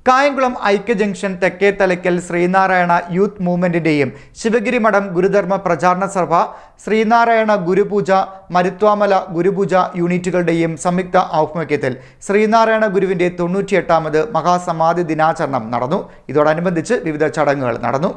കായംകുളം ഐക്യ junction Thekkethalakkal Sreenarayana youth മൂവ്മെന്റിന്റെയും Sivagiri മഠം ഗുരുധർമ്മ പ്രചാരണ സഭ ശ്രീനാരായണ ഗുരുപൂജ മരുത്വാമല ഗുരുപൂജ യൂണിറ്റുകളുടെയും സംയുക്ത ആഭിമുഖ്യത്തിൽ ശ്രീനാരായണ ഗുരുവിന്റെ 98ാമത് മഹാസമാധി ദിനാചരണം നടന്നു. ഇതോടനുബന്ധിച്ച് വിവിധ ചടങ്ങുകൾ നടന്നു.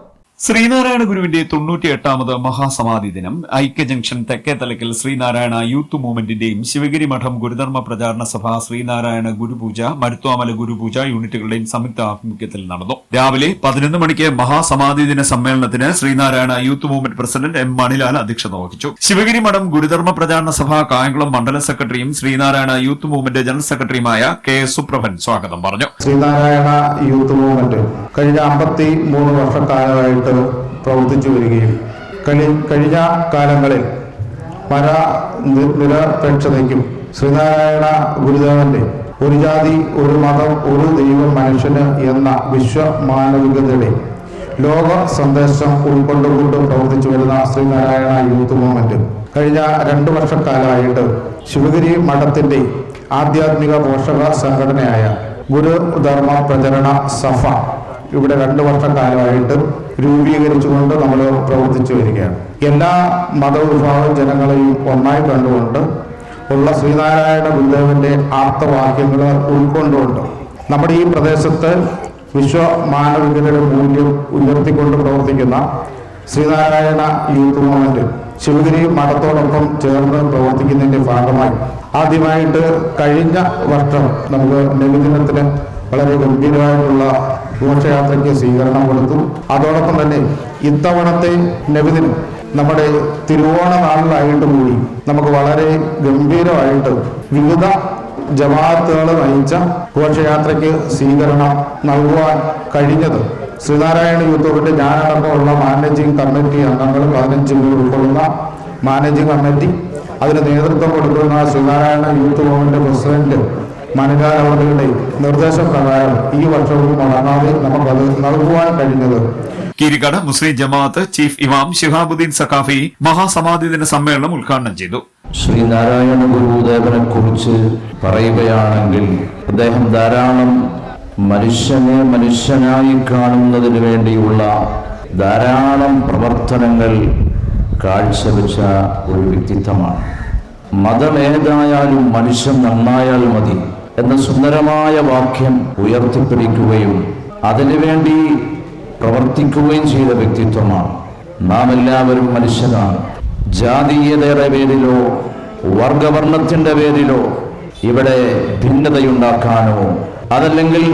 ശ്രീനാരായണ ഗുരുവിന്റെ 98ാമത് മഹാസമാധി ദിനം ഐക്യ ജംഗ്ഷൻ തെക്കേത്തലയ്ക്കൽ ശ്രീനാരായണ യൂത്ത് മൂവ്മെന്റിന്റെയും ശിവഗിരി മഠം ഗുരുധർമ്മ പ്രചാരണ സഭ ശ്രീനാരായണ ഗുരുപൂജ മരുത്വാമല ഗുരുപൂജ യൂണിറ്റുകളുടെയും സംയുക്ത ആഭിമുഖ്യത്തിൽ നടന്നു. രാവിലെ 11 മണിക്ക് മഹാസമാധി ദിന സമ്മേളനത്തിന് Sree Narayana youth movement president M Manilal അധ്യക്ഷത വഹിച്ചു. ശിവഗിരി മഠം ഗുരുധർമ്മ പ്രചാരണ സഭ കായംകുളം മണ്ഡല സെക്രട്ടറിയും ശ്രീനാരായണ യൂത്ത് മൂവ്മെന്റ് ജനറൽ സെക്രട്ടറിയുമായ കെ സുപ്രഭൻ സ്വാഗതം പറഞ്ഞു. ശ്രീനാരായണ യൂത്ത് മൂവ്മെന്റ് കഴിഞ്ഞ 53 വർഷക്കാലമായിട്ട് പ്രവർത്തിച്ചു വരികയും കഴിഞ്ഞ കാലങ്ങളിൽ പല നിരപേക്ഷതയ്ക്കും ശ്രീനാരായണ ഗുരുദേവന്റെ ഒരു ജാതി ഒരു മതം ഒരു ദൈവം മനുഷ്യന് എന്ന വിശ്വമാനവികതയുടെ ലോക സന്ദേശം ഉൾക്കൊണ്ടുകൊണ്ട് പ്രവർത്തിച്ചു വരുന്ന ശ്രീനാരായണ യൂത്ത് മൂവ്മെന്റ് കഴിഞ്ഞ 2 വർഷക്കാലമായിട്ട് ശിവഗിരി മഠത്തിന്റെ ആധ്യാത്മിക പോഷക സംഘടനയായ ഗുരുധർമ്മ പ്രചരണ സഭ ഇവിടെ 2 വർഷക്കാലമായിട്ട് രൂപീകരിച്ചുകൊണ്ട് നമ്മൾ പ്രവർത്തിച്ചു വരികയാണ്. എല്ലാ മതവിഭാഗം ജനങ്ങളെയും ഒന്നായി കണ്ടുകൊണ്ട് ഉള്ള ശ്രീനാരായണ ഗുരുദേവന്റെ ആപ്തവാക്യങ്ങൾ ഉൾക്കൊണ്ടുകൊണ്ട് നമ്മുടെ ഈ പ്രദേശത്ത് വിശ്വമാനവികതയുടെ മൂല്യം ഉയർത്തിക്കൊണ്ട് പ്രവർത്തിക്കുന്ന ശ്രീനാരായണ യൂത്ത് മൂവ്മെന്റ് ശിവഗിരി മഠത്തോടൊപ്പം ചേർന്ന് പ്രവർത്തിക്കുന്നതിന്റെ ഭാഗമായി ആദ്യമായിട്ട് കഴിഞ്ഞ വർഷം നമുക്ക് നബിദിനത്തിന് വളരെ ഗംഭീരമായിട്ടുള്ള ഘോഷയാത്രയ്ക്ക് സ്വീകരണം കൊടുത്തു. അതോടൊപ്പം തന്നെ ഇത്തവണത്തെ നബിദിനം നമ്മുടെ തിരുവോണ നാളിലായിട്ട് കൂടി നമുക്ക് വളരെ ഗംഭീരമായിട്ട് വിവിധ ജമാഅത്തുകൾ നയിച്ച ഘോഷയാത്രയ്ക്ക് സ്വീകരണം നൽകുവാൻ കഴിഞ്ഞത് ശ്രീനാരായണ യൂത്ത് മൂവ്മെന്റ് ഞാനടക്കമുള്ള മാനേജിംഗ് കമ്മിറ്റി അംഗങ്ങൾ 15 പേർ ഉൾക്കൊള്ളുന്ന മാനേജിംഗ് കമ്മിറ്റി, അതിന് നേതൃത്വം കൊടുക്കുന്ന Sreenarayana youth movement president Manilal അവരുടെ നിർദ്ദേശപ്രകാരം ഈ വർഷവും മുടങ്ങാതെ നമുക്കത് നൽകുവാൻ കഴിഞ്ഞത്. കീരിക്കാട് മുസ്ലിം ജമാഅത്ത് ചീഫ് ഇമാം ശിഹാബുദ്ദീൻ സഖാഫി മഹാസമാധി ദിന സമ്മേളനം ഉദ്ഘാടനം ചെയ്തു. ശ്രീനാരായണ ഗുരുദേവനെ കുറിച്ച് പറയുകയാണെങ്കിൽ അദ്ദേഹം ധാരാളം മനുഷ്യനെ മനുഷ്യനായി കാണുന്നതിന് വേണ്ടിയുള്ള ധാരാളം പ്രവർത്തനങ്ങൾ കാഴ്ചവെച്ച ഒരു വ്യക്തിത്വമാണ്. മതമേതായാലും മനുഷ്യൻ നന്നായാൽ മതി എന്ന സുന്ദരമായ വാക്യം ഉയർത്തിപ്പിടിക്കുകയും അതിനുവേണ്ടി പ്രവർത്തിക്കുകയും ചെയ്ത വ്യക്തിത്വമാണ്. നാം എല്ലാവരും മനുഷ്യനാണ്. ജാതീയതയുടെ പേരിലോ വർഗവർണ്ണത്തിന്റെ പേരിലോ ഇവിടെ ഭിന്നതയുണ്ടാക്കാനോ അതല്ലെങ്കിൽ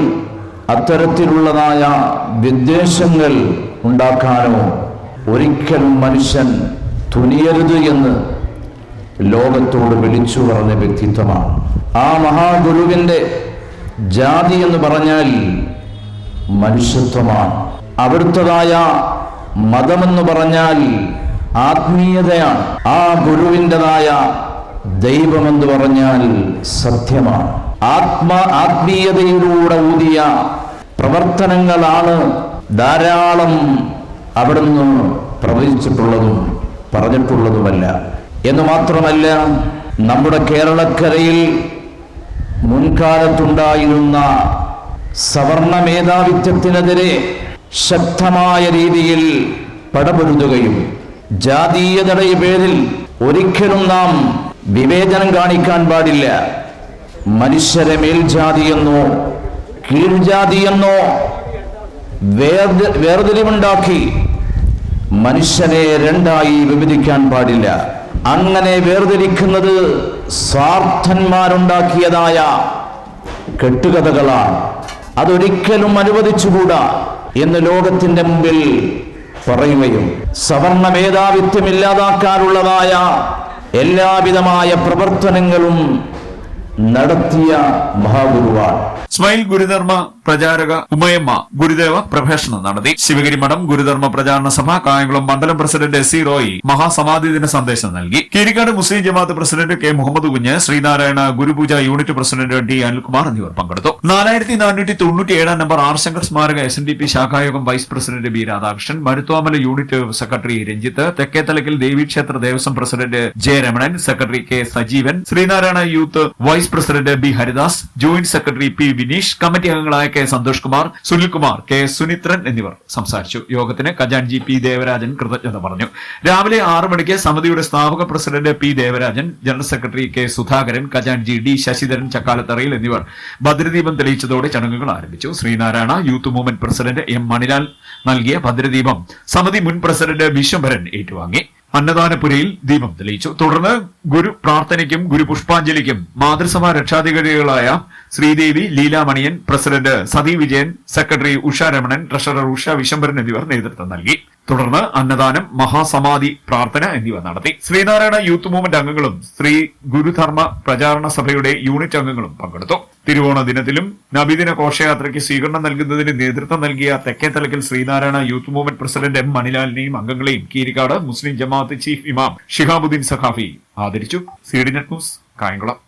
അത്തരത്തിലുള്ളതായ വിദ്വേഷങ്ങൾ ഉണ്ടാക്കാനോ ഒരിക്കലും മനുഷ്യൻ തുനിയരുത് എന്ന് ലോകത്തോട് വിളിച്ചു പറഞ്ഞ വ്യക്തിത്വമാണ്. ആ മഹാഗുരുവിന്റെ ജാതി എന്ന് പറഞ്ഞാൽ മനുഷ്യത്വമാണ്. അവിടുത്തതായ മതമെന്ന് പറഞ്ഞാൽ ആത്മീയതയാണ്. ആ ഗുരുവിൻ്റെതായ ദൈവമെന്ന് പറഞ്ഞാൽ സത്യമാണ്. ആത്മീയതയിലൂടെ ഊതിയ പ്രവർത്തനങ്ങളാണ് ധാരാളം അവിടുന്ന് പ്രവചിച്ചിട്ടുള്ളതും പറഞ്ഞിട്ടുള്ളതുമല്ല എന്ന് മാത്രമല്ല, നമ്മുടെ കേരളക്കരയിൽ മുൻകാലത്തുണ്ടായിരുന്ന സവർണ മേധാവിത്വത്തിനെതിരെ ശക്തമായ രീതിയിൽ പടപൊരുതുകയും ജാതീയതയുടെ പേരിൽ ഒരിക്കലും നാം വിവേചനം കാണിക്കാൻ പാടില്ല. മനുഷ്യരെ മേൽജാതിയെന്നോ കീഴ്ജാതിയെന്നോ വേർതിരിവുണ്ടാക്കി മനുഷ്യനെ രണ്ടായി വിഭജിക്കാൻ പാടില്ല. അങ്ങനെ വേർതിരിക്കുന്നത് സ്വാർത്ഥന്മാരുണ്ടാക്കിയതായ കെട്ടുകഥകളാണ്. അതൊരിക്കലും അനുവദിച്ചുകൂടാ എന്ന് ലോകത്തിന്റെ മുമ്പിൽ പറയുകയും സവർണ മേധാവിത്വം ഇല്ലാതാക്കാനുള്ളതായ എല്ലാവിധമായ പ്രവർത്തനങ്ങളും നടത്തിയ മഹാഗുരുവാണ്. സ്മൈൽ ഗുരുധർമ്മ പ്രചാരക ഉമയമ്മ ഗുരുദേവ പ്രഭാഷണം നടത്തി. ശിവഗിരി മഠം ഗുരുധർമ്മ പ്രചാരണ സഭ കായംകുളം മണ്ഡലം പ്രസിഡന്റ് എസ് സി റോയി മഹാസമാധി ദിന സന്ദേശം നൽകി. കീരിക്കാട് മുസ്ലിം ജമാഅത്ത് പ്രസിഡന്റ് കെ മുഹമ്മദ് കുഞ്ഞ്, ശ്രീനാരായണ ഗുരുപൂജ യൂണിറ്റ് പ്രസിഡന്റ് ഡി അനിൽകുമാർ എന്നിവർ പങ്കെടുത്തു. 4497 നമ്പർ ആർ ശങ്കർ സ്മാരക SNDP ശാഖായോഗം vice president B Radhakrishnan, Maruthwamala unit secretary Ranjith, Thekkethalakkal ദേവീക്ഷേത്ര Devaswom president J Ramanan, secretary K Sajeevan, Sreenarayana youth vice president B Haridas, joint secretary P Vineesh, committee അംഗങ്ങളായ കെ സന്തോഷ് കുമാർ, സുനിൽകുമാർ, കെ സുനിത്രൻ എന്നിവർ സംസാരിച്ചു. യോഗത്തിന് ഖജാൻജി പി ദേവരാജൻ കൃതജ്ഞത പറഞ്ഞു. രാവിലെ 6 മണിക്ക് സമിതിയുടെ സ്ഥാപക president P Devarajan, general secretary K Sudhakaran, ഖജാൻജി ഡി ശശിധരൻ ചക്കാലത്തറയിൽ എന്നിവർ ഭദ്രദീപം തെളിയിച്ചതോടെ ചടങ്ങുകൾ ആരംഭിച്ചു. Sreenarayana youth movement president M Manilal നൽകിയ ഭദ്രദീപം സമിതി മുൻ പ്രസിഡന്റ് വിശ്വംഭരൻ ഏറ്റുവാങ്ങി. അന്നദാനപുരയിൽ ദീപം തെളിയിച്ചു. തുടർന്ന് ഗുരു പ്രാർത്ഥനയ്ക്കും ഗുരു പുഷ്പാഞ്ജലിക്കും മാതൃസഭാ രക്ഷാധികാരികളായ Sreedevi, Leelamaniyan, president Sathi Vijayan, secretary Usha Ramanan, treasurer Usha Vishambaran എന്നിവർ നേതൃത്വം നൽകി. തുടർന്ന് അന്നദാനം, മഹാസമാധി പ്രാർത്ഥന എന്നിവ നടത്തി. ശ്രീനാരായണ യൂത്ത് മൂവ്മെന്റ് അംഗങ്ങളും ശ്രീ ഗുരുധർമ്മ പ്രചാരണ സഭയുടെ യൂണിറ്റ് അംഗങ്ങളും പങ്കെടുത്തു. തിരുവോണ ദിനത്തിലും നബിദിന ഘോഷയാത്രയ്ക്ക് സ്വീകരണം നൽകുന്നതിന് നേതൃത്വം നൽകിയ Thekkethalakkal Sreenarayana youth movement president M മണിലാലിനെയും അംഗങ്ങളെയും കീരിക്കാട് മുസ്ലിം ജമാഅത്ത് ചീഫ് ഇമാം ഷിഹാബുദ്ദീൻ സഖാഫി ആദരിച്ചു. C D Net News, Kayamkulam.